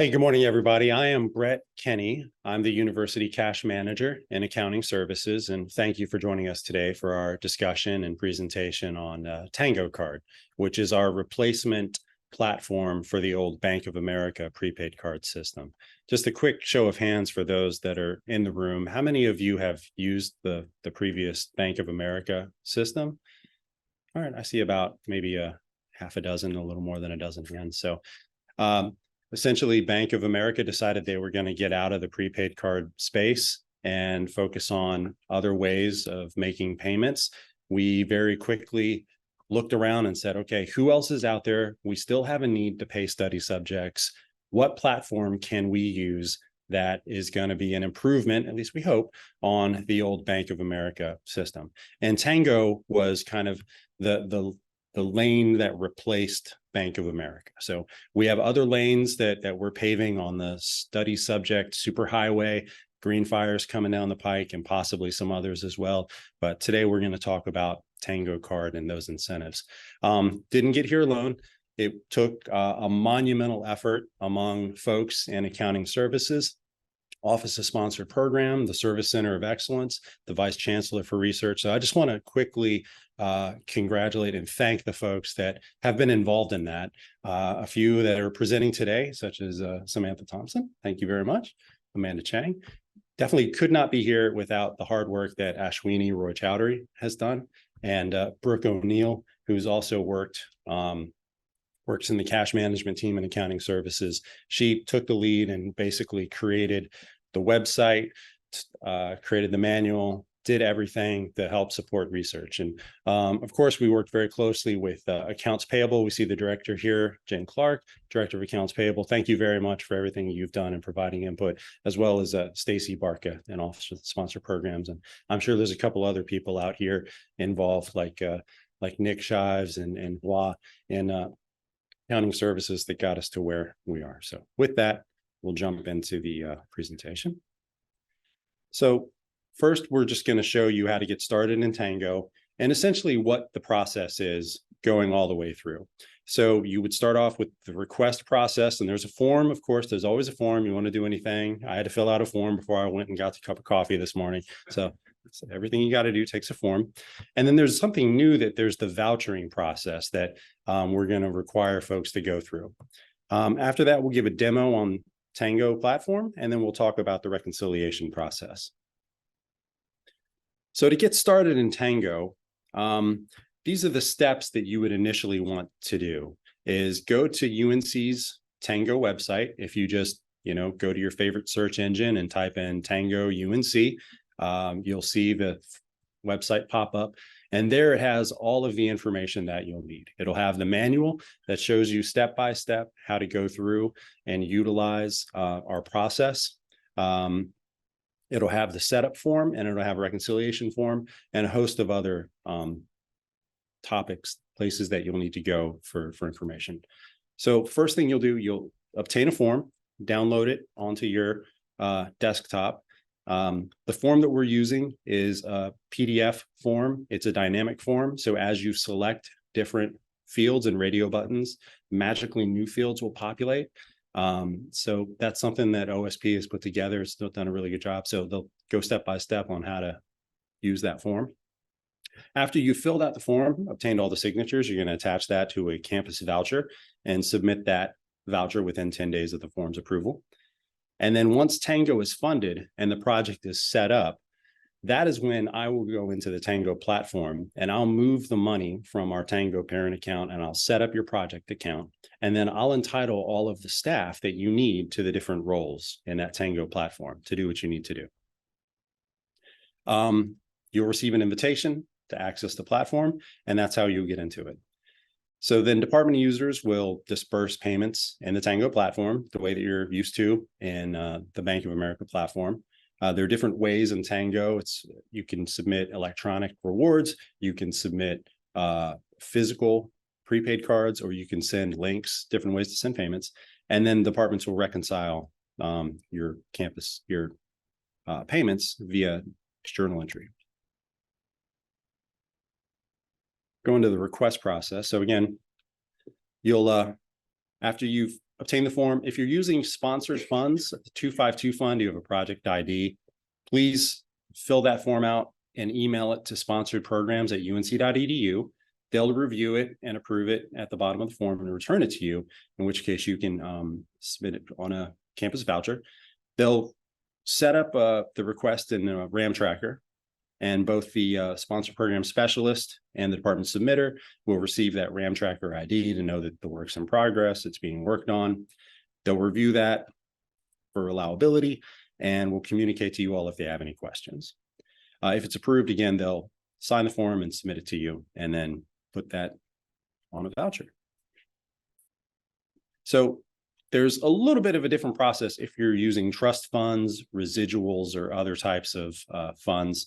Hey, good morning, everybody. I am Brett Kenny. I'm the University Cash Manager in Accounting Services, and thank you for joining us today for our discussion and presentation on Tango Card, which is our replacement platform for the old Bank of America prepaid card system. Just a quick show of hands for those that are in the room. How many of you have used the previous Bank of America system? All right, I see about maybe a half a dozen, a little more than a dozen hands. So essentially, Bank of America decided they were going to get out of the prepaid card space and focus on other ways of making payments. We very quickly looked around and said, okay, who else is out there? We still have a need to pay study subjects. What platform can we use that is going to be an improvement, at least we hope, on the old Bank of America system? And Tango was kind of the lane that replaced Bank of America. So we have other lanes that we're paving on the study subject superhighway, green fires coming down the pike, and possibly some others as well. But today we're going to talk about Tango Card and those incentives. Didn't get here alone. It took a monumental effort among folks in accounting services, Office of Sponsored Program, the Service Center of Excellence, the Vice Chancellor for Research. So I just want to quickly congratulate and thank the folks that have been involved in that. A few that are presenting today, such as Samantha Thompson. Thank you very much. Amanda Chang. Definitely could not be here without the hard work that Ashwini Roy Chowdhury has done. And Brooke O'Neill, who's also works in the cash management team and accounting services. She took the lead and basically created the website, created the manual, did everything to help support research. And of course, we worked very closely with accounts payable. We see the director here, Jen Clark, director of accounts payable. Thank you very much for everything you've done in providing input, as well as Stacy Barca and Office of Sponsor Programs. And I'm sure there's a couple other people out here involved, like Nick Shives and Hua and accounting services that got us to where we are. So with that, we'll jump into the presentation. So first, we're just going to show you how to get started in Tango and essentially what the process is going all the way through. So you would start off with the request process, and there's a form. Of course, there's always a form. You want to do anything. I had to fill out a form before I went and got the cup of coffee this morning. So everything you got to do takes a form. And then there's something new, that there's the vouchering process that we're going to require folks to go through. After that, we'll give a demo on Tango platform, and then we'll talk about the reconciliation process. So to get started in Tango, these are the steps that you would initially want to do. Is go to UNC's Tango website. If you just go to your favorite search engine and type in Tango UNC, you'll see the website pop up, and there it has all of the information that you'll need. It'll have the manual that shows you step by step how to go through and utilize our process. It'll have the setup form, and it'll have a reconciliation form, and a host of other topics, places that you'll need to go for information. So first thing you'll do, you'll obtain a form, download it onto your desktop. The form that we're using is a PDF form. It's a dynamic form. So as you select different fields and radio buttons, magically new fields will populate. So that's something that OSP has put together. It's done a really good job. So they'll go step by step on how to use that form. After you filled out the form, obtained all the signatures, you're going to attach that to a campus voucher and submit that voucher within 10 days of the form's approval. And then once Tango is funded and the project is set up, that is when I will go into the Tango platform, and I'll move the money from our Tango parent account, and I'll set up your project account. And then I'll entitle all of the staff that you need to the different roles in that Tango platform to do what you need to do. You'll receive an invitation to access the platform, and that's how you'll get into it. So then department users will disperse payments in the Tango platform the way that you're used to in the Bank of America platform. There are different ways in Tango. You can submit electronic rewards, you can submit physical prepaid cards, or you can send links, different ways to send payments. And then departments will reconcile your payments via journal entry. Go into the request process. So again, you'll after you've obtain the form. If you're using sponsored funds, the 252 fund, you have a project ID, please fill that form out and email it to sponsoredprograms@unc.edu. They'll review it and approve it at the bottom of the form and return it to you, in which case you can submit it on a campus voucher. They'll set up the request in a RAM tracker, and both the sponsor program specialist and the department submitter will receive that RAM tracker ID to know that the work's in progress, it's being worked on. They'll review that for allowability and will communicate to you all if they have any questions. If it's approved, again, they'll sign the form and submit it to you, and then put that on a voucher. So there's a little bit of a different process if you're using trust funds, residuals, or other types of funds.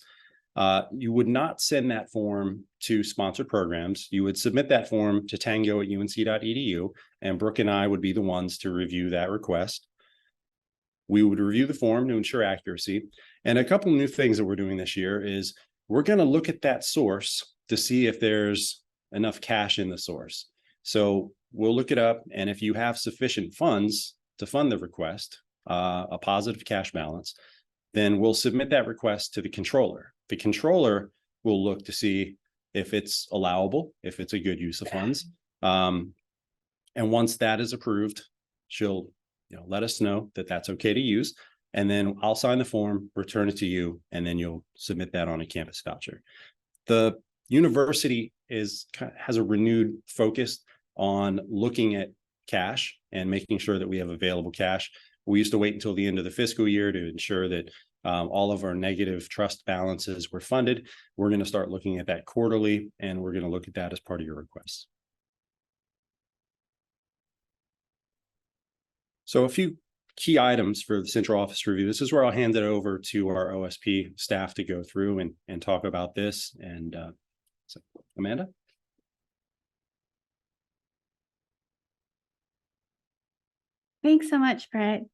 You would not send that form to sponsored programs. You would submit that form to tango@unc.edu, and Brooke and I would be the ones to review that request. We would review the form to ensure accuracy. And a couple of new things that we're doing this year is we're going to look at that source to see if there's enough cash in the source. So we'll look it up, and if you have sufficient funds to fund the request, a positive cash balance, then we'll submit that request to the controller. The controller will look to see if it's allowable, if it's a good use of funds. And once that is approved, she'll let us know that that's okay to use. And then I'll sign the form, return it to you, and then you'll submit that on a campus voucher. The university has a renewed focus on looking at cash and making sure that we have available cash. We used to wait until the end of the fiscal year to ensure that all of our negative trust balances were funded. We're going to start looking at that quarterly, and we're going to look at that as part of your requests. So a few key items for the central office review. This is where I'll hand it over to our OSP staff to go through and talk about this. And so, Amanda? Thanks so much, Brett.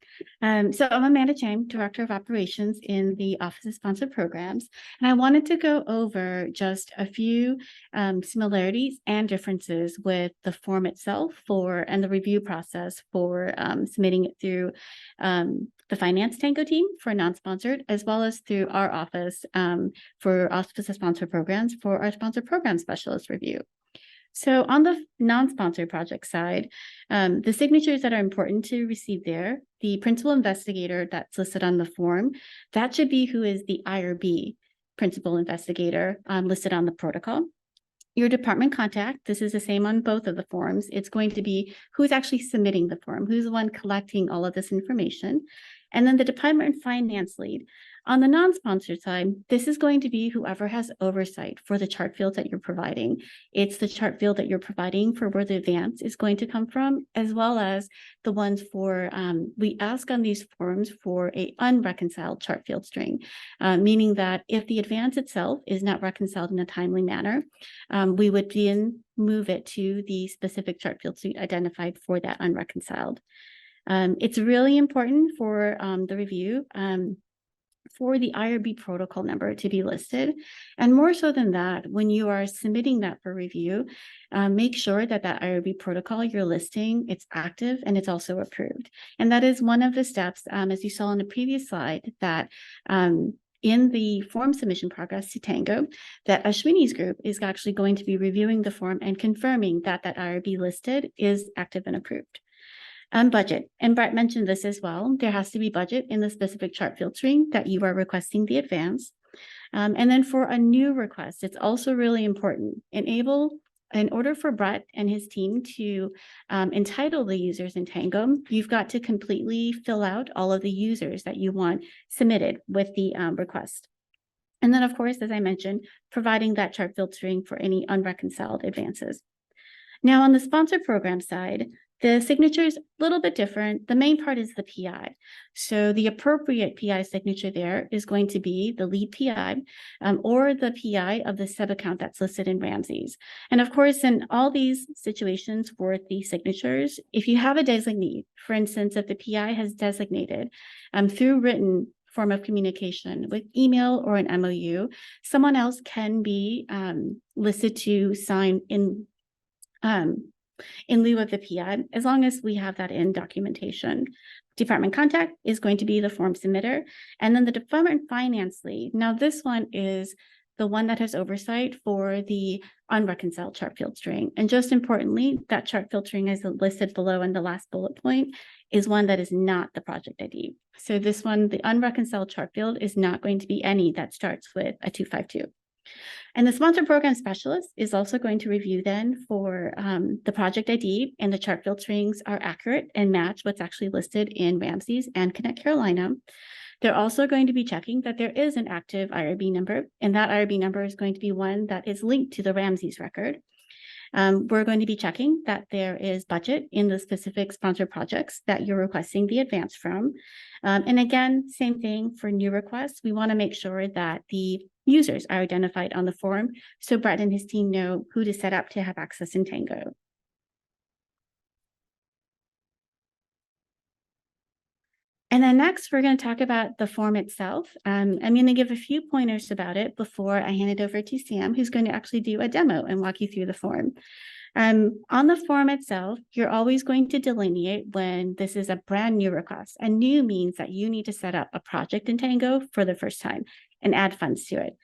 So I'm Amanda Chang, Director of Operations in the Office of Sponsored Programs, and I wanted to go over just a few similarities and differences with the form itself and the review process for submitting it through the Finance Tango team for non-sponsored, as well as through our office for Office of Sponsored Programs for our Sponsored Program Specialist review. So on the non-sponsored project side, the signatures that are important to receive there, the principal investigator that's listed on the form, that should be who is the IRB principal investigator listed on the protocol. Your department contact, this is the same on both of the forms. It's going to be who's actually submitting the form, who's the one collecting all of this information. And then the department finance lead. On the non-sponsored side, this is going to be whoever has oversight for the chart fields that you're providing. It's the chart field that you're providing for where the advance is going to come from, as well as the ones for, we ask on these forms for a unreconciled chart field string, meaning that if the advance itself is not reconciled in a timely manner, we would then move it to the specific chart field suite identified for that unreconciled. It's really important for the review for the IRB protocol number to be listed. And more so than that, when you are submitting that for review, make sure that that IRB protocol you're listing, it's active and it's also approved. And that is one of the steps, as you saw on the previous slide, that in the form submission progress to Tango, that Ashwini's group is actually going to be reviewing the form and confirming that that IRB listed is active and approved. Budget, and Brett mentioned this as well. There has to be budget in the specific chart field string that you are requesting the advance. And then for a new request, it's also really important. In order for Brett and his team to entitle the users in Tango, you've got to completely fill out all of the users that you want submitted with the request. And then, of course, as I mentioned, providing that chart field string for any unreconciled advances. Now, on the sponsored program side, the signature is a little bit different. The main part is the PI. So the appropriate PI signature there is going to be the lead PI or the PI of the sub-account that's listed in Ramsey's. And of course, in all these situations for the signatures, if you have a designee, for instance, if the PI has designated through written form of communication with email or an MOU, someone else can be listed to sign in in lieu of the PIAD, as long as we have that in documentation. Department contact is going to be the form submitter, and then the department finance lead. Now, this one is the one that has oversight for the unreconciled chart field string. And just importantly, that chart field string is listed below in the last bullet point is one that is not the project ID. So this one, the unreconciled chart field, is not going to be any that starts with a 252. And the sponsor program specialist is also going to review then for the project ID and the chart field strings are accurate and match what's actually listed in Ramses and Connect Carolina. They're also going to be checking that there is an active IRB number, and that IRB number is going to be one that is linked to the Ramses record. We're going to be checking that there is budget in the specific sponsor projects that you're requesting the advance from. And again, same thing for new requests. We want to make sure that the users are identified on the form so Brett and his team know who to set up to have access in Tango. And then next, we're going to talk about the form itself. I'm going to give a few pointers about it before I hand it over to Sam, who's going to actually do a demo and walk you through the form. On the form itself, you're always going to delineate when this is a brand new request. And new means that you need to set up a project in Tango for the first time and add funds to it.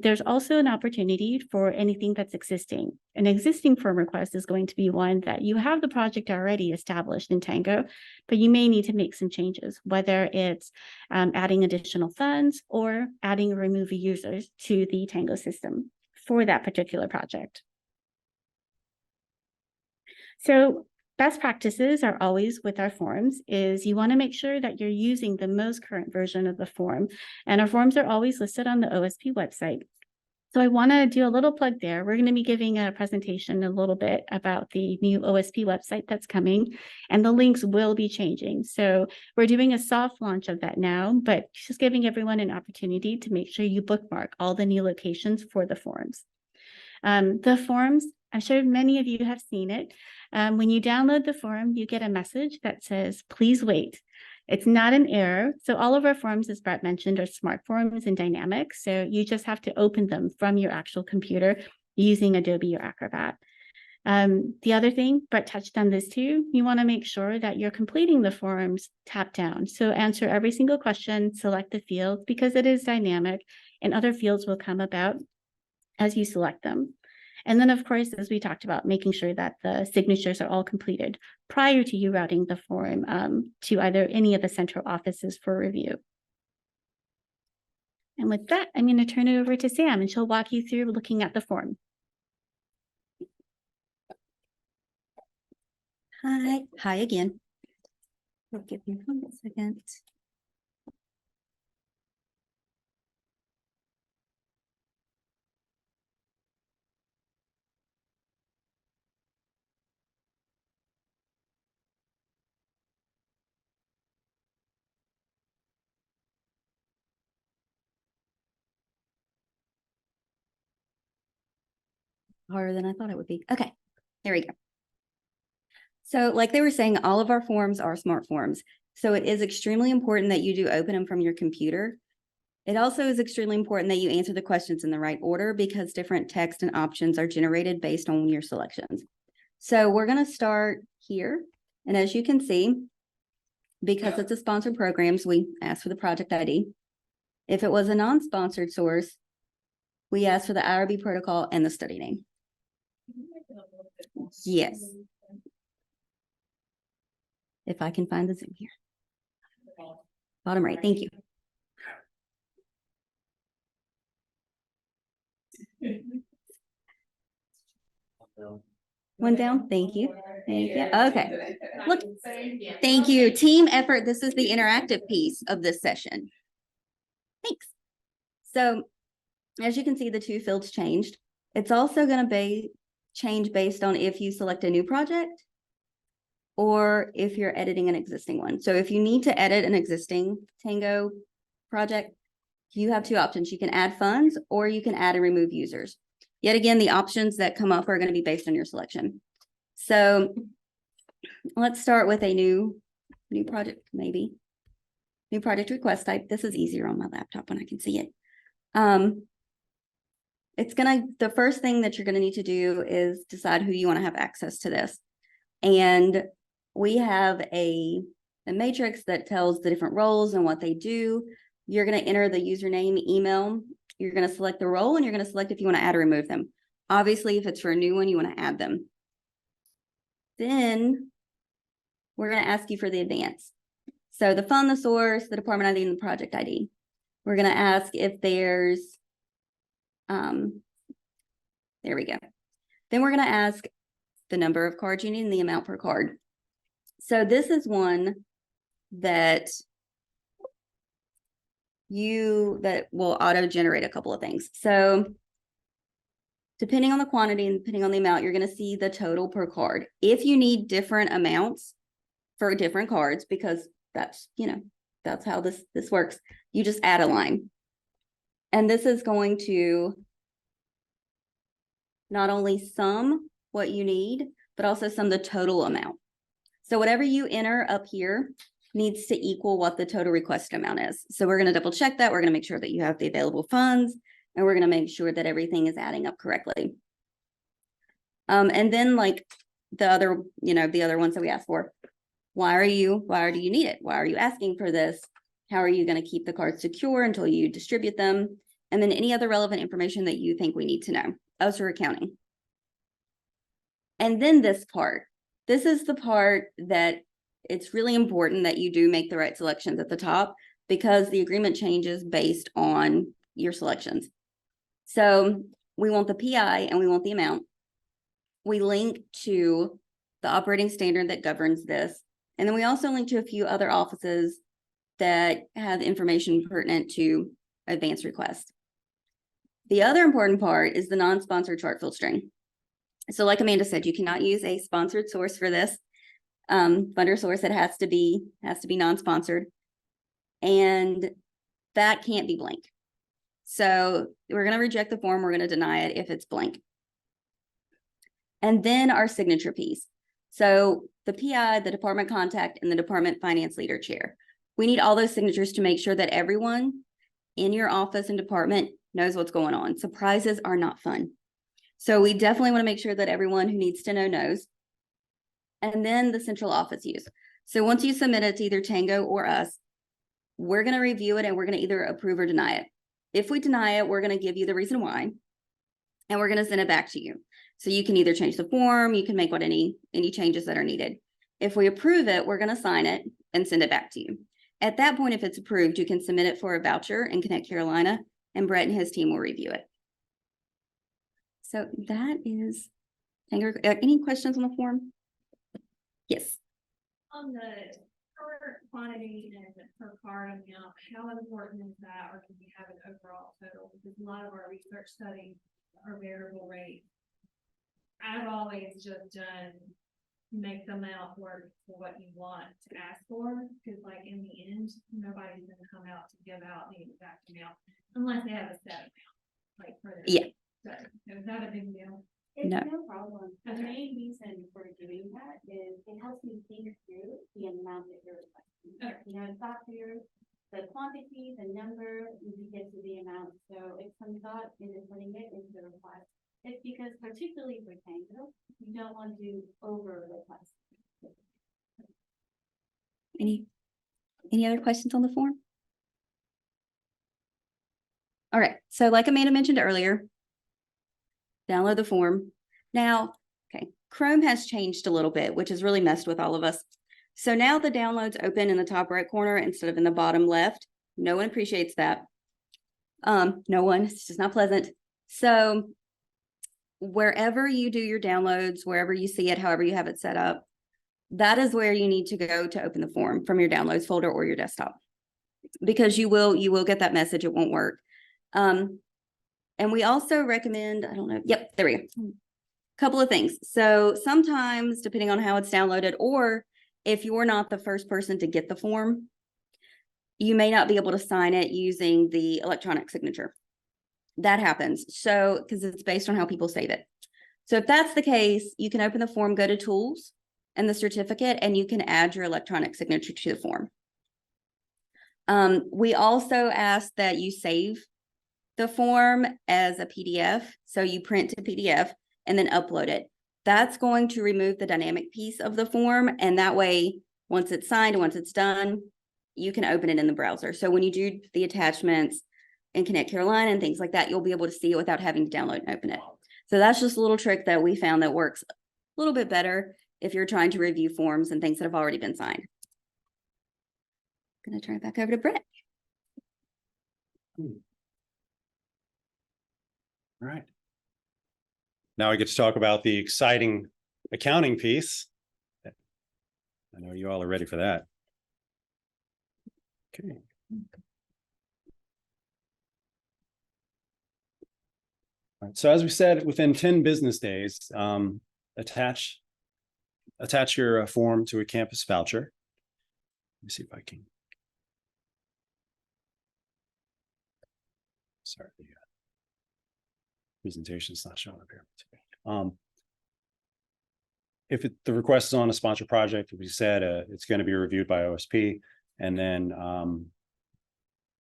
There's also an opportunity for anything that's existing. An existing form request is going to be one that you have the project already established in Tango, but you may need to make some changes, whether it's adding additional funds or adding or removing users to the Tango system for that particular project. So best practices are always with our forms is you want to make sure that you're using the most current version of the form. And our forms are always listed on the OSP website. So I want to do a little plug there. We're going to be giving a presentation a little bit about the new OSP website that's coming, and the links will be changing. So we're doing a soft launch of that now, but just giving everyone an opportunity to make sure you bookmark all the new locations for the forms. The forms, I'm sure many of you have seen it. When you download the form, you get a message that says, please wait. It's not an error. So all of our forms, as Brett mentioned, are smart forms and dynamic. So you just have to open them from your actual computer using Adobe or Acrobat. The other thing, Brett touched on this too, you want to make sure that you're completing the forms tap down. So answer every single question, select the field because it is dynamic and other fields will come about as you select them. And then, of course, as we talked about, making sure that the signatures are all completed prior to you routing the form to either any of the central offices for review. And with that, I'm going to turn it over to Sam, and she'll walk you through looking at the form. Hi again. Give me 1 second. Harder than I thought it would be. Okay, there we go. So like they were saying, all of our forms are smart forms. So it is extremely important that you do open them from your computer. It also is extremely important that you answer the questions in the right order because different text and options are generated based on your selections. So we're going to start here. And as you can see, because it's a sponsored programs, we ask for the project ID. If it was a non-sponsored source, we ask for the IRB protocol and the study name. Yes. If I can find the Zoom here. Bottom right, thank you. One down, thank you. Thank you. Okay. Look, thank you. Team effort. This is the interactive piece of this session. Thanks. So as you can see, the two fields changed. It's also going to be change based on if you select a new project or if you're editing an existing one. So if you need to edit an existing Tango project, you have two options. You can add funds or you can add and remove users. Yet again, the options that come up are going to be based on your selection. So let's start with a new project, maybe. New project request type. This is easier on my laptop when I can see it. the first thing that you're gonna need to do is decide who you want to have access to this. And we have a matrix that tells the different roles and what they do. You're gonna enter the username, email, you're gonna select the role, and you're gonna select if you want to add or remove them. Obviously, if it's for a new one, you want to add them. Then we're gonna ask you for the advance. So the fund, the source, the department ID, and the project ID. We're gonna ask if there's, there we go. Then we're gonna ask the number of cards you need and the amount per card. So this is one that will auto-generate a couple of things. So depending on the quantity and depending on the amount, you're gonna see the total per card. If you need different amounts for different cards, because that's how this works, you just add a line. And this is going to not only sum what you need, but also sum the total amount. So whatever you enter up here needs to equal what the total requested amount is. So we're going to double check that. We're going to make sure that you have the available funds, and we're going to make sure that everything is adding up correctly. And then like the other ones that we asked for, why do you need it? Why are you asking for this? How are you going to keep the cards secure until you distribute them? And then any other relevant information that you think we need to know. As for accounting. And then this is the part that it's really important that you do make the right selections at the top, because the agreement changes based on your selections. So we want the PI and we want the amount. We link to the operating standard that governs this. And then we also link to a few other offices that have information pertinent to advance requests. The other important part is the non-sponsored chart filtering. So like Amanda said, you cannot use a sponsored source for this. Funder source, it has to be non-sponsored, and that can't be blank. So we're going to reject the form. We're going to deny it if it's blank. And then our signature piece. So the PI, the department contact, and the department finance leader chair. We need all those signatures to make sure that everyone in your office and department knows what's going on. Surprises are not fun. So we definitely want to make sure that everyone who needs to know knows. And then the central office use. So once you submit it to either Tango or us, we're going to review it and we're going to either approve or deny it. If we deny it, we're going to give you the reason why, and we're going to send it back to you. So you can either change the form, you can make any changes that are needed. If we approve it, we're going to sign it and send it back to you. At that point, if it's approved, you can submit it for a voucher in Connect Carolina, and Brett and his team will review it. So that is Tango. Any questions on the form? Yes. On the per quantity and per card amount, how important is that, or can we have an overall total? Because a lot of our research studies are variable rate. I've always just done make the amount work for what you want to ask for, because like in the end, nobody's gonna come out to give out the exact amount unless they have a set amount, like for their study. So is that a big deal? It's No. no problem. The main reason for doing that is it helps me think through the amount that you're requesting. Okay. You know, it's not clear the quantity, the number, you get to the amount. So if some thought into putting it into the request, it's because particularly for Tango, you don't want to over request. Any other questions on the form? All right, so like Amanda mentioned earlier, download the form. Now, okay, Chrome has changed a little bit, which has really messed with all of us. So now the download's open in the top right corner instead of in the bottom left. No one appreciates that. No one, it's just not pleasant. So wherever you do your downloads, wherever you see it, however you have it set up, that is where you need to go to open the form from your downloads folder or your desktop, because you will get that message. It won't work. And we also recommend, I don't know. Yep, there we go. Couple of things. So sometimes, depending on how it's downloaded, or if you're not the first person to get the form, you may not be able to sign it using the electronic signature. That happens. So, because it's based on how people save it. So if that's the case, you can open the form, go to tools and the certificate, and you can add your electronic signature to the form. We also ask that you save the form as a PDF. So you print to PDF and then upload it. That's going to remove the dynamic piece of the form. And that way, once it's signed, once it's done, you can open it in the browser. So when you do the attachments in Connect Carolina and things like that, you'll be able to see it without having to download and open it. So that's just a little trick that we found that works a little bit better if you're trying to review forms and things that have already been signed. I'm going to turn it back over to Brett. All right. Now I get to talk about the exciting accounting piece. I know you all are ready for that. Okay. All right, so as we said, within 10 business days, attach your form to a campus voucher. Let me see if I can. Sorry, the presentation's not showing up here. If the request is on a sponsored project, we said it's going to be reviewed by OSP, and then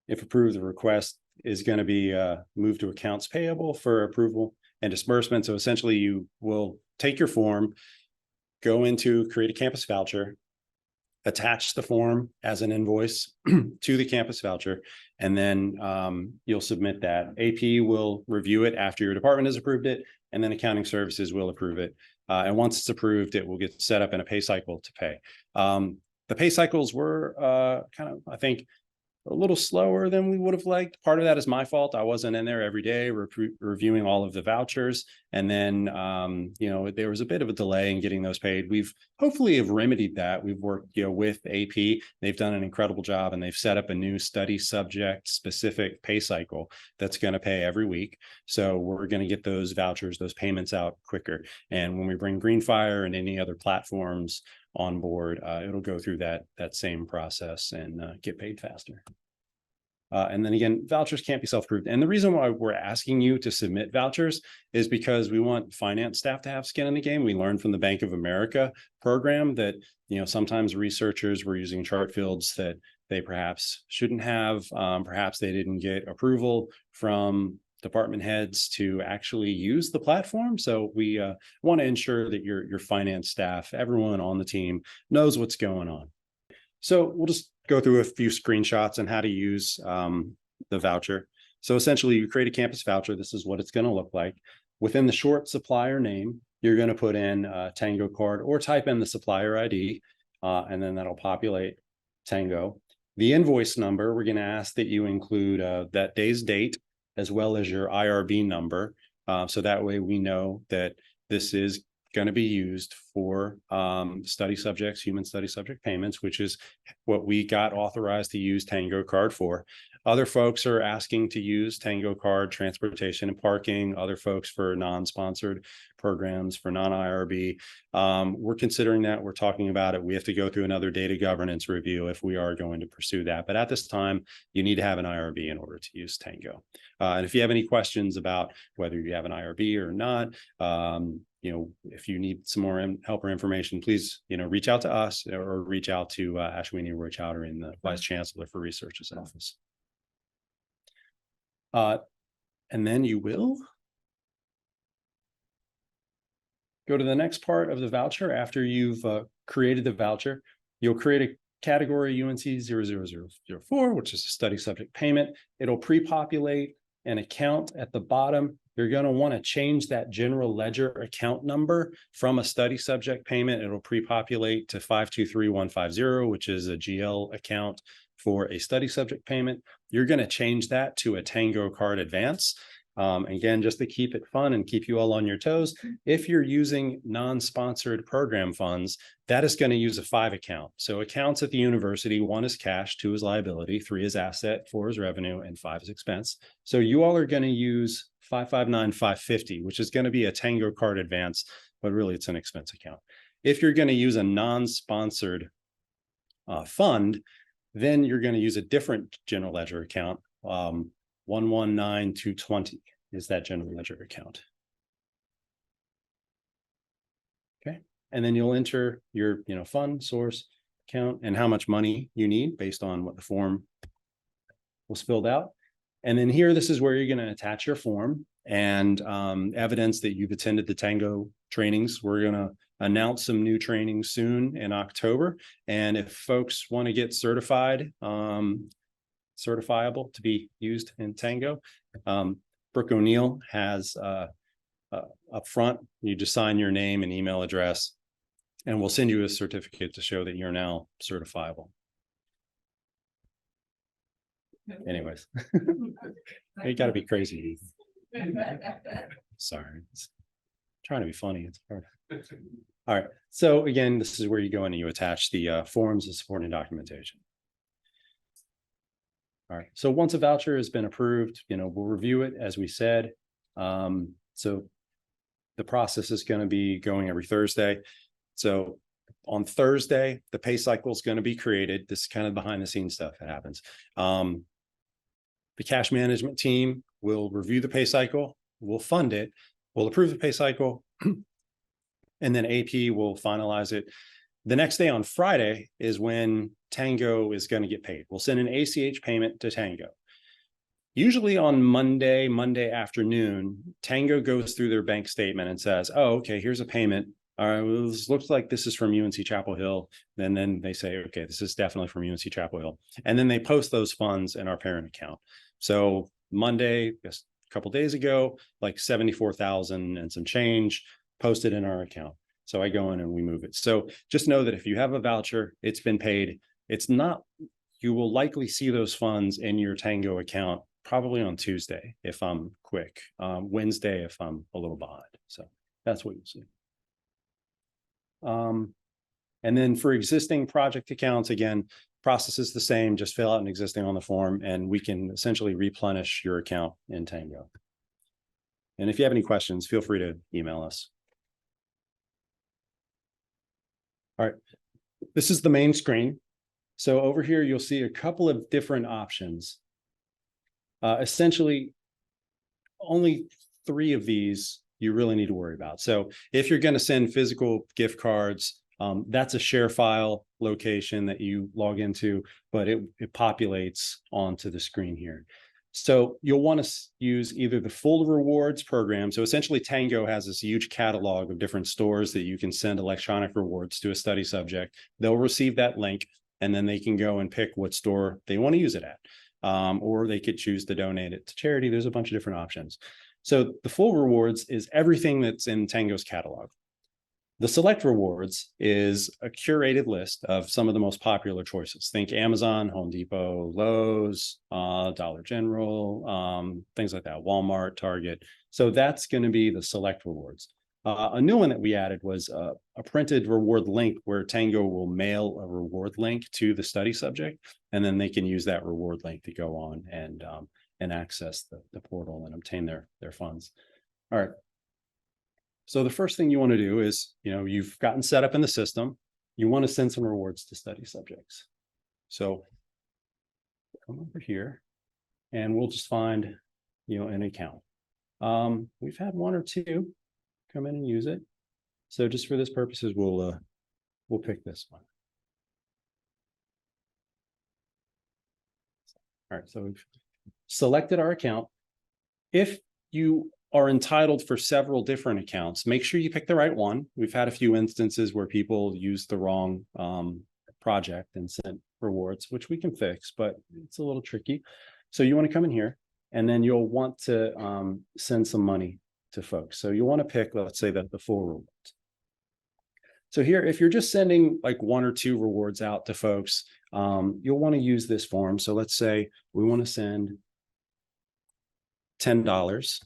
if approved, the request is going to be moved to accounts payable for approval and disbursement. So essentially, you will take your form, go into create a campus voucher, attach the form as an invoice to the campus voucher, and then you'll submit that. AP will review it after your department has approved it, and then accounting services will approve it. And once it's approved, it will get set up in a pay cycle to pay. The pay cycles were kind of, I think, a little slower than we would have liked. Part of that is my fault. I wasn't in there every day reviewing all of the vouchers. And then, there was a bit of a delay in getting those paid. We've hopefully have remedied that. We've worked, with AP. They've done an incredible job, and they've set up a new study subject specific pay cycle that's going to pay every week. So we're going to get those vouchers, those payments out quicker. And when we bring Greenfire and any other platforms on board, it'll go through that same process and get paid faster. And then again, vouchers can't be self-approved. And the reason why we're asking you to submit vouchers is because we want finance staff to have skin in the game. We learned from the Bank of America program that, sometimes researchers were using chart fields that they perhaps shouldn't have. Perhaps they didn't get approval from department heads to actually use the platform. So we want to ensure that your finance staff, everyone on the team, knows what's going on. So we'll just go through a few screenshots on how to use the voucher. So essentially, you create a campus voucher. This is what it's going to look like. Within the short supplier name, you're going to put in a Tango card or type in the supplier ID, and then that'll populate Tango. The invoice number, we're going to ask that you include that day's date, as well as your IRB number. So that way we know that this is going to be used for study subjects, human study subject payments, which is what we got authorized to use Tango card for. Other folks are asking to use Tango card, transportation and parking, other folks for non-sponsored programs, for non-IRB. We're considering that, we're talking about it. We have to go through another data governance review if we are going to pursue that. But at this time, you need to have an IRB in order to use Tango. And if you have any questions about whether you have an IRB or not, if you need some more help or information, please, reach out to us or reach out to Ashwini Roy Chowdhury in the Vice Chancellor for Research's office. And then you will go to the next part of the voucher. After you've created the voucher, you'll create a category UNC 00004, which is a study subject payment. It'll pre-populate an account at the bottom. You're going to want to change that general ledger account number from a study subject payment. It'll pre-populate to 523150, which is a GL account for a study subject payment. You're going to change that to a Tango card advance. Again, just to keep it fun and keep you all on your toes, if you're using non-sponsored program funds, that is going to use a 5 account. So accounts at the university, 1 is cash, 2 is liability, 3 is asset, 4 is revenue, and 5 is expense. So you all are going to use 559,550, which is going to be a Tango card advance, but really it's an expense account. If you're going to use a non-sponsored fund, then you're going to use a different general ledger account. 119,220 is that general ledger account. Okay, and then you'll enter your fund source account and how much money you need based on what the form was filled out. And then here, this is where you're going to attach your form and evidence that you've attended the Tango trainings. We're going to announce some new trainings soon in October. And if folks want to get certified, certifiable to be used in Tango, Brooke O'Neill has up front, you just sign your name and email address, and we'll send you a certificate to show that you're now certifiable. Anyways, you got to be crazy. Sorry, it's trying to be funny. It's hard. All right. So again, this is where you go in and you attach the forms and supporting documentation. All right. So once a voucher has been approved, we'll review it as we said. So the process is going to be going every Thursday. So on Thursday, the pay cycle is going to be created. This is kind of behind the scenes stuff that happens. The cash management team will review the pay cycle, we'll fund it, we'll approve the pay cycle, and then AP will finalize it. The next day on Friday is when Tango is going to get paid. We'll send an ACH payment to Tango. Usually on Monday afternoon, Tango goes through their bank statement and says, oh, okay, here's a payment. All right, well, this looks like this is from UNC Chapel Hill. And then they say, okay, this is definitely from UNC Chapel Hill. And then they post those funds in our parent account. So Monday, just a couple days ago, like 74,000 and some change posted in our account. So I go in and we move it. So just know that if you have a voucher, it's been paid. It's not, you will likely see those funds in your Tango account probably on Tuesday if I'm quick, Wednesday if I'm a little behind. So that's what you'll see. And then for existing project accounts, again, process is the same, just fill out an existing on the form and we can essentially replenish your account in Tango. And if you have any questions, feel free to email us. All right, this is the main screen. So over here, you'll see a couple of different options. Essentially, only 3 of these you really need to worry about. So if you're going to send physical gift cards, that's a share file location that you log into, but it populates onto the screen here. So you'll want to use either the full rewards program. So essentially Tango has this huge catalog of different stores that you can send electronic rewards to a study subject. They'll receive that link and then they can go and pick what store they want to use it at. Or they could choose to donate it to charity. There's a bunch of different options. So the full rewards is everything that's in Tango's catalog. The select rewards is a curated list of some of the most popular choices. Think Amazon, Home Depot, Lowe's, Dollar General, things like that, Walmart, Target. So that's going to be the select rewards. A new one that we added was a printed reward link where Tango will mail a reward link to the study subject, and then they can use that reward link to go on and access the portal and obtain their funds. All right. So the first thing you want to do is, you've gotten set up in the system. You want to send some rewards to study subjects. So come over here and we'll just find, an account. We've had 1 or 2 come in and use it. So just for this purposes, we'll pick this one. All right, so we've selected our account. If you are entitled for several different accounts, make sure you pick the right one. We've had a few instances where people used the wrong project and sent rewards, which we can fix, but it's a little tricky. So you want to come in here and then you'll want to send some money to folks. So you want to pick, let's say that the full rewards. So here, if you're just sending like 1 or 2 rewards out to folks, you'll want to use this form. So let's say we want to send $10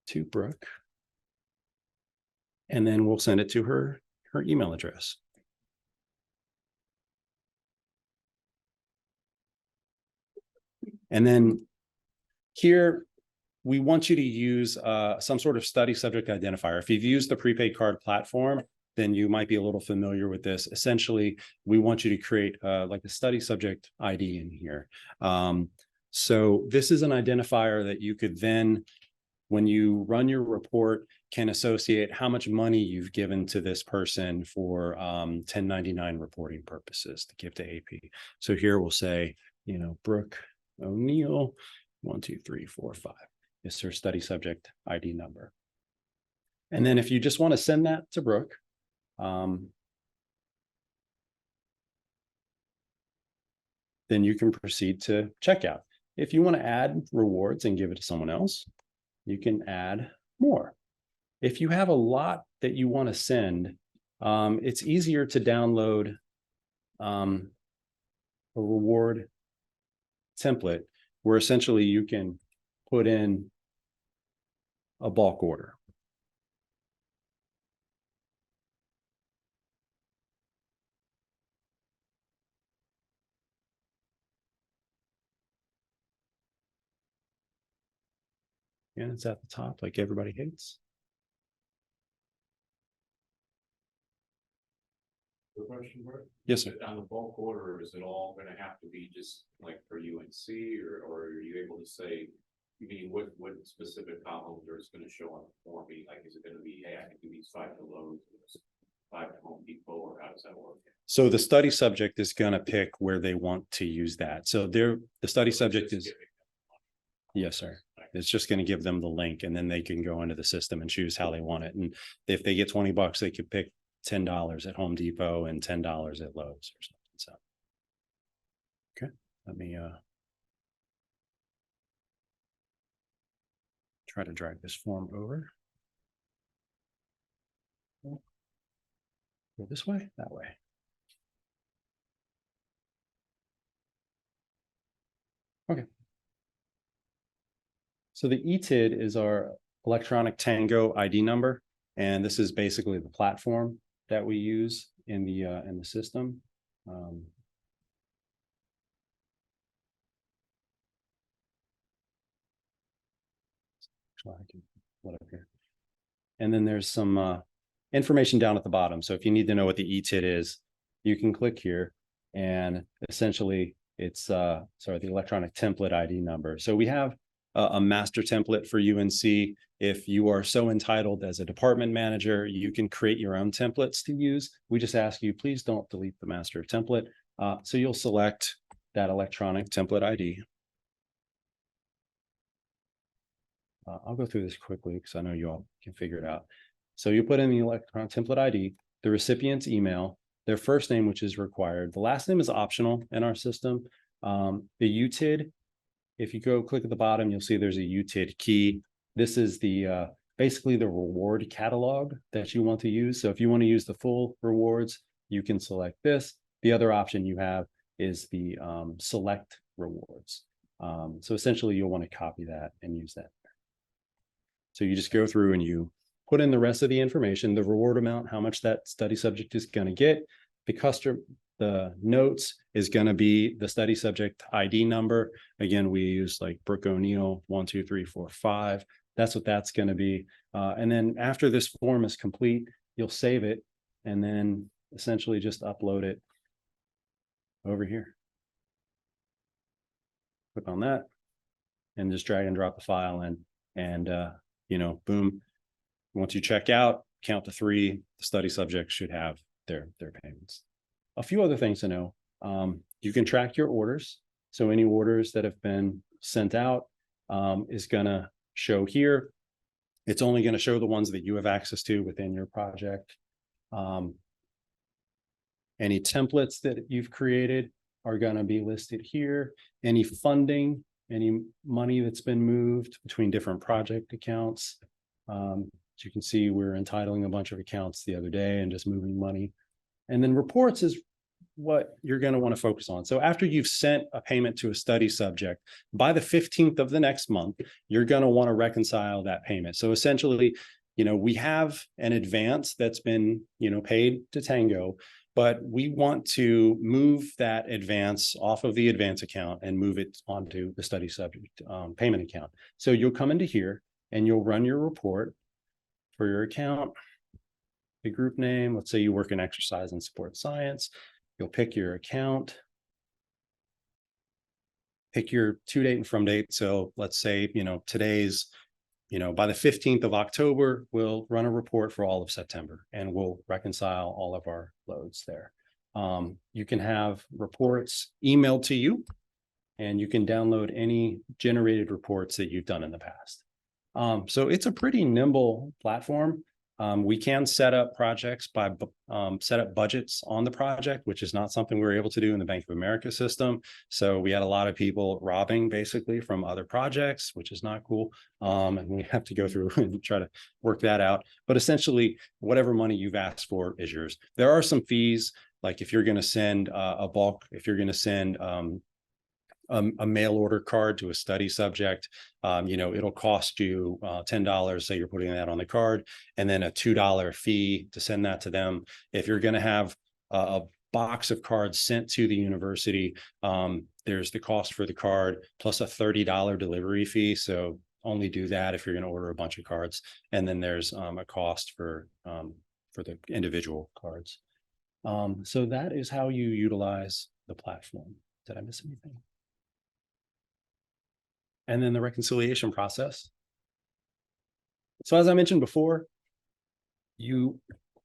to Brooke, and then we'll send it to her email address. And then here, we want you to use some sort of study subject identifier. If you've used the prepaid card platform, then you might be a little familiar with this. Essentially, we want you to create like a study subject ID in here. So this is an identifier that you could then, when you run your report, can associate how much money you've given to this person for 1099 reporting purposes to give to AP. So here we'll say, Brooke O'Neill, 12345. It's her study subject ID number. And then if you just want to send that to Brooke, then you can proceed to checkout. If you want to add rewards and give it to someone else, you can add more. If you have a lot that you want to send, it's easier to download a reward template where essentially you can put in a bulk order. And it's at the top like everybody hates. The question, Bert? Yes, sir. On the bulk order, is it all gonna have to be just like for UNC, or are you able to say, you mean what specific columns are it's gonna show on the form? Like, is it gonna be, hey, I can do these 5 to Lowe's, 5 to Home Depot, or how does that work? So the study subject is going to pick where they want to use that. So the study subject is, yes, sir. It's just going to give them the link and then they can go into the system and choose how they want it. And if they get $20, they could pick $10 at Home Depot and $10 at Lowe's or something. So, okay, let me try to drag this form over. Go this way, that way. Okay. So the ETID is our electronic Tango ID number, and this is basically the platform that we use in the system. Actually, I can put it up here. And then there's some information down at the bottom. So if you need to know what the ETID is, you can click here, and essentially it's the electronic template ID number. So we have a master template for UNC. If you are so entitled as a department manager, you can create your own templates to use. We just ask you, please don't delete the master template. So you'll select that electronic template ID. I'll go through this quickly because I know you all can figure it out. So you put in the electronic template ID, the recipient's email, their first name, which is required. The last name is optional in our system. The UTID, if you go click at the bottom, you'll see there's a UTID key. This is the basically the reward catalog that you want to use. So if you want to use the full rewards, you can select this. The other option you have is the select rewards. So essentially you'll want to copy that and use that. So you just go through and you put in the rest of the information, the reward amount, how much that study subject is going to get. The notes is going to be the study subject ID number. Again, we use like Brooke O'Neill, 12345. That's what that's going to be. And then after this form is complete, you'll save it and then essentially just upload it over here. Click on that and just drag and drop the file in, and boom. Once you check out, count to 3, the study subject should have their payments. A few other things to know. You can track your orders. So any orders that have been sent out is going to show here. It's only going to show the ones that you have access to within your project. Any templates that you've created are going to be listed here. Any funding, any money that's been moved between different project accounts. As you can see, we're entitling a bunch of accounts the other day and just moving money. And then reports is what you're going to want to focus on. So after you've sent a payment to a study subject, by the 15th of the next month, you're going to want to reconcile that payment. So essentially, we have an advance that's been, paid to Tango, but we want to move that advance off of the advance account and move it onto the study subject payment account. So you'll come into here and you'll run your report for your account, the group name. Let's say you work in exercise and sport science. You'll pick your account, pick your to date and from date. So let's say, today's, by the 15th of October, we'll run a report for all of September and we'll reconcile all of our loads there. You can have reports emailed to you and you can download any generated reports that you've done in the past. So it's a pretty nimble platform. We can set up projects by set up budgets on the project, which is not something we were able to do in the Bank of America system. So we had a lot of people robbing basically from other projects, which is not cool. And we have to go through and try to work that out. But essentially, whatever money you've asked for is yours. There are some fees, like if you're going to send a bulk, if you're going to send a mail order card to a study subject, it'll cost you $10. Say you're putting that on the card, and then a $2 fee to send that to them. If you're going to have a box of cards sent to the university, there's the cost for the card plus a $30 delivery fee. So only do that if you're going to order a bunch of cards. And then there's a cost for the individual cards. So that is how you utilize the platform. Did I miss anything? And then the reconciliation process. So as I mentioned before, you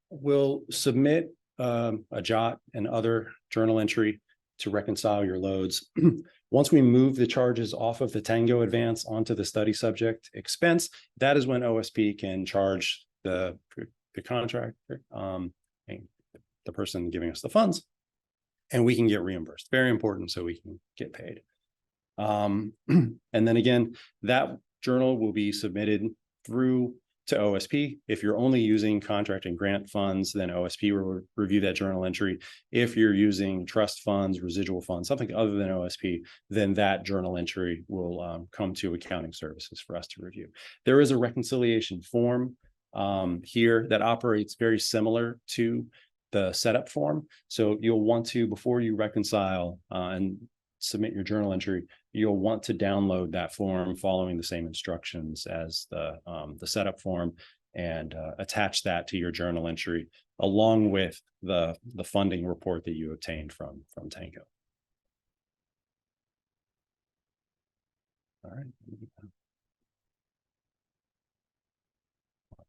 will submit a jot and other journal entry to reconcile your loads. Once we move the charges off of the Tango advance onto the study subject expense, that is when OSP can charge the contractor, the person giving us the funds, and we can get reimbursed. Very important, so we can get paid. And then again, that journal will be submitted through to OSP. If you're only using contract and grant funds, then OSP will review that journal entry. If you're using trust funds, residual funds, something other than OSP, then that journal entry will come to accounting services for us to review. There is a reconciliation form here that operates very similar to the setup form. So you'll want to, before you reconcile and submit your journal entry, you'll want to download that form following the same instructions as the setup form, and attach that to your journal entry along with the funding report that you obtained from Tango. All right.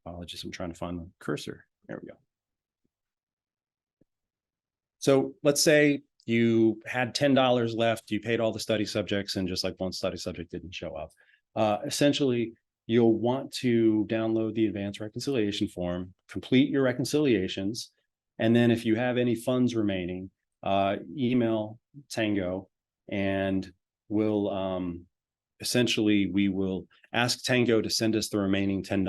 Apologies, I'm trying to find the cursor. There we go. So let's say you had $10 left, you paid all the study subjects, and just like one study subject didn't show up. Essentially, you'll want to download the advanced reconciliation form, complete your reconciliations, and then if you have any funds remaining, email Tango, and we'll essentially, we will ask Tango to send us the remaining $10.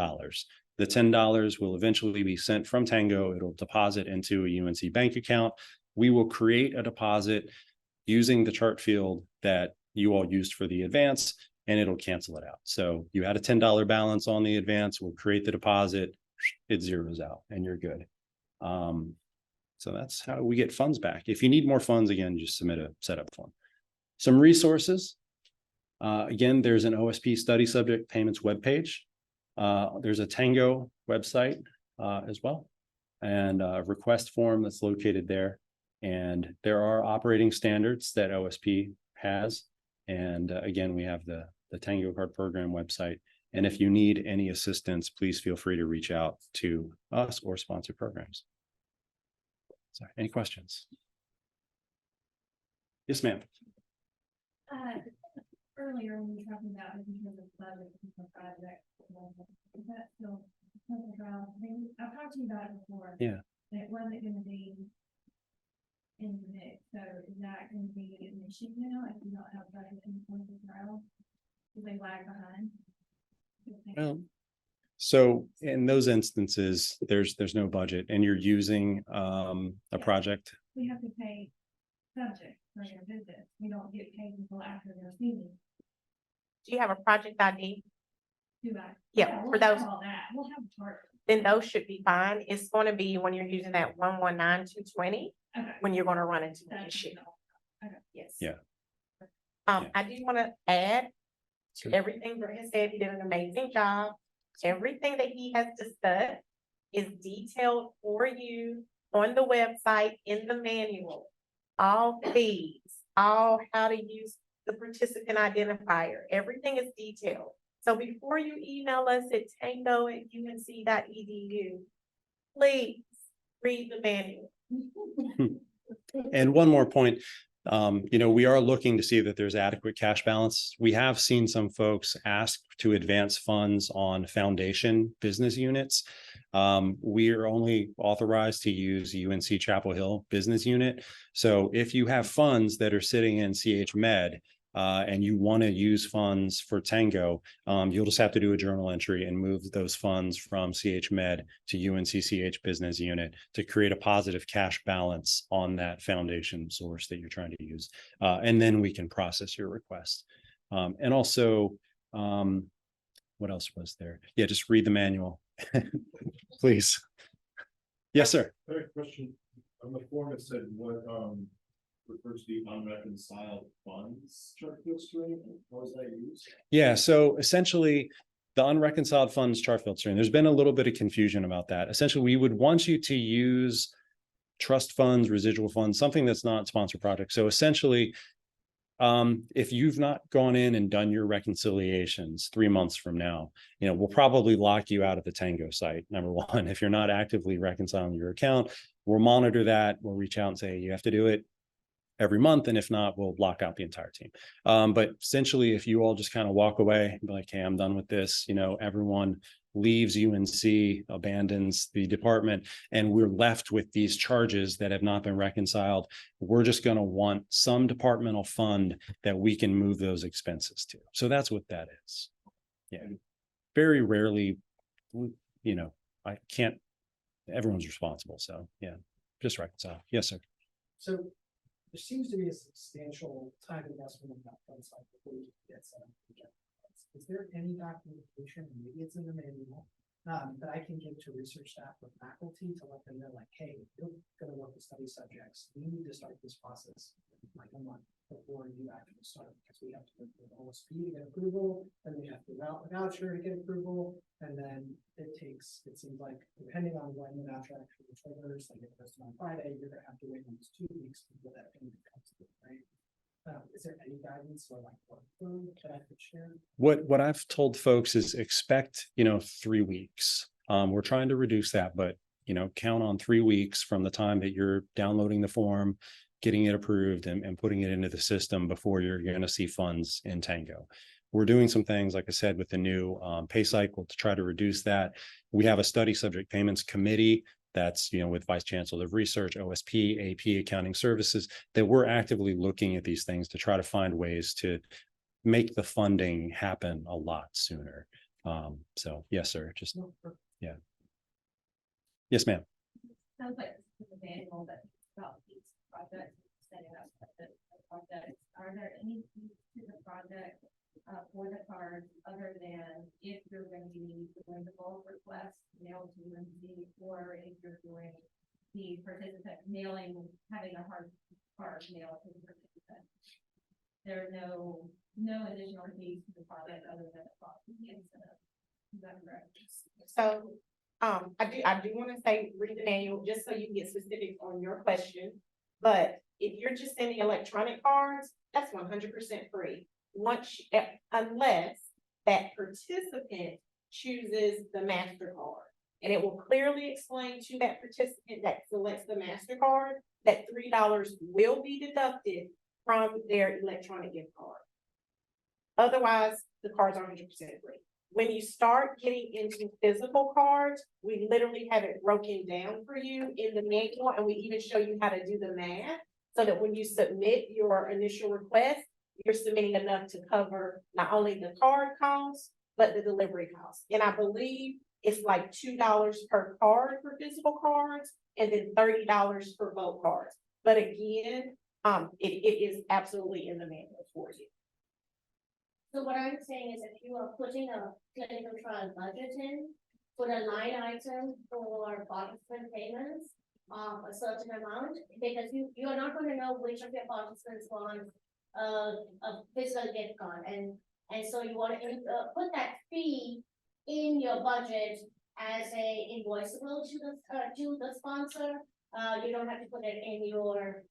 The $10 will eventually be sent from Tango. It'll deposit into a UNC bank account. We will create a deposit using the chart field that you all used for the advance, and it'll cancel it out. So you had a $10 balance on the advance, we'll create the deposit, it zeroes out, and you're good. So that's how we get funds back. If you need more funds, again, just submit a setup form. Some resources. Again, there's an OSP study subject payments webpage. There's a Tango website as well, and a request form that's located there. And there are operating standards that OSP has. And again, we have the Tango Card Program website. And if you need any assistance, please feel free to reach out to us or sponsor programs. Sorry, any questions? Yes, ma'am. Earlier, when we were talking about in terms of budget for projects, is that still something around? I've talked to you about it before. Yeah. It wasn't going to be in the mix. So is that going to be an issue now if you don't have budget in the trial? Do they lag behind? Well, so in those instances, there's no budget, and you're using a project. We have to pay subjects for their visits. We don't get paid until after their meeting. Do you have a project ID? Do I? Yeah, we'll for those, have all that. We'll have a chart. then those should be fine. It's going to be when you're using that 119-220, Okay. when you're going to run into an That's issue. Okay. Yes. Yeah. I do want to add to everything Brett has said. He did an amazing job. Everything that he has discussed is detailed for you on the website in the manual. All fees, all how to use the participant identifier, everything is detailed. So before you email us at tango@unc.edu, please read the manual. And one more point, We are looking to see that there's adequate cash balance. We have seen some folks ask to advance funds on foundation business units. We are only authorized to use UNC Chapel Hill business unit. So if you have funds that are sitting in CH Med, and you want to use funds for Tango, you'll just have to do a journal entry and move those funds from CH Med to UNCCH business unit to create a positive cash balance on that foundation source that you're trying to use. And then we can process your request. And also, what else was there? Yeah, just read the manual, please. Yes, sir. I have a question. On the form, it said what, refers to the unreconciled funds chart filtering. How is that used? Yeah, so essentially, the unreconciled funds chart filtering, there's been a little bit of confusion about that. Essentially, we would want you to use trust funds, residual funds, something that's not sponsor project. So essentially, if you've not gone in and done your reconciliations 3 months from now, we'll probably lock you out of the Tango site. Number one, if you're not actively reconciling your account, we'll monitor that. We'll reach out and say, you have to do it every month. And if not, we'll block out the entire team. But essentially, if you all just kind of walk away and be like, hey, I'm done with this, everyone leaves UNC, abandons the department, and we're left with these charges that have not been reconciled, we're just going to want some departmental fund that we can move those expenses to. So that's what that is. Yeah. Very rarely, I can't, everyone's responsible. So yeah, just reconcile. Yes, sir. So there seems to be a substantial time investment in that fund side before you get set up. Is there any documentation, maybe it's in the manual, that I can give to research staff or faculty to let them know, like, hey, you're going to work with study subjects, you need to start this process like a month before you actually start, because we have to go through the OSP to get approval, and we have to route the voucher to get approval, and then it seems like, depending on when the voucher actually triggers, like if it goes on Friday, you're going to have to wait almost 2 weeks before that payment comes through, right? Is there any guidance or like what that I could share? What I've told folks is expect, 3 weeks. We're trying to reduce that, but count on 3 weeks from the time that you're downloading the form, getting it approved and putting it into the system before you're going to see funds in Tango. We're doing some things, like I said, with the new pay cycle to try to reduce that. We have a study subject payments committee that's, with Vice Chancellor of Research, OSP, AP, Accounting Services, that we're actively looking at these things to try to find ways to make the funding happen a lot sooner. So yes, sir. Just, yeah. Yes, ma'am. Sounds like this is a manual that's about these projects, setting up the projects. Are there any keys to the project for the cards other than if you're going to be doing the bulk request mailed to UNC, or if you're doing the participant mailing, having a hard card mailed to the participant? There are no additional fees to the project other than the cost of the incentive. Is that correct? So, I do want to say, read the manual, just so you can get specific on your question. But if you're just sending electronic cards, that's 100% free. Unless that participant chooses the MasterCard. And it will clearly explain to that participant that selects the MasterCard that $3 will be deducted from their electronic gift card. Otherwise, the cards are 100% free. When you start getting into physical cards, we literally have it broken down for you in the manual, and we even show you how to do the math so that when you submit your initial request, you're submitting enough to cover not only the card costs, but the delivery costs. And I believe it's like $2 per card for physical cards, and then $30 for both cards. But again, it is absolutely in the manual for you. So what I'm saying is, if you are putting a clinical trial budget in, put a line item for participant payments of a certain amount, because you are not going to know which of your participants want a physical gift card, and so you want to put that fee in your budget as a invoiceable to the sponsor. You don't have to put it in your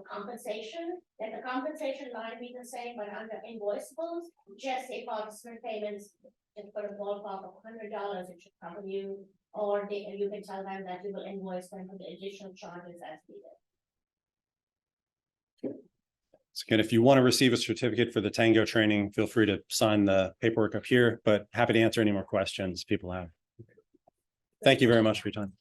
compensation. Let the compensation line be the same, but under invoiceables, just say participant payments, and put a ballpark of $100, it should cover you, or you can tell them that you will invoice them for the additional charges as needed. So again, if you want to receive a certificate for the Tango training, feel free to sign the paperwork up here, but happy to answer any more questions people have. Thank you very much for your time.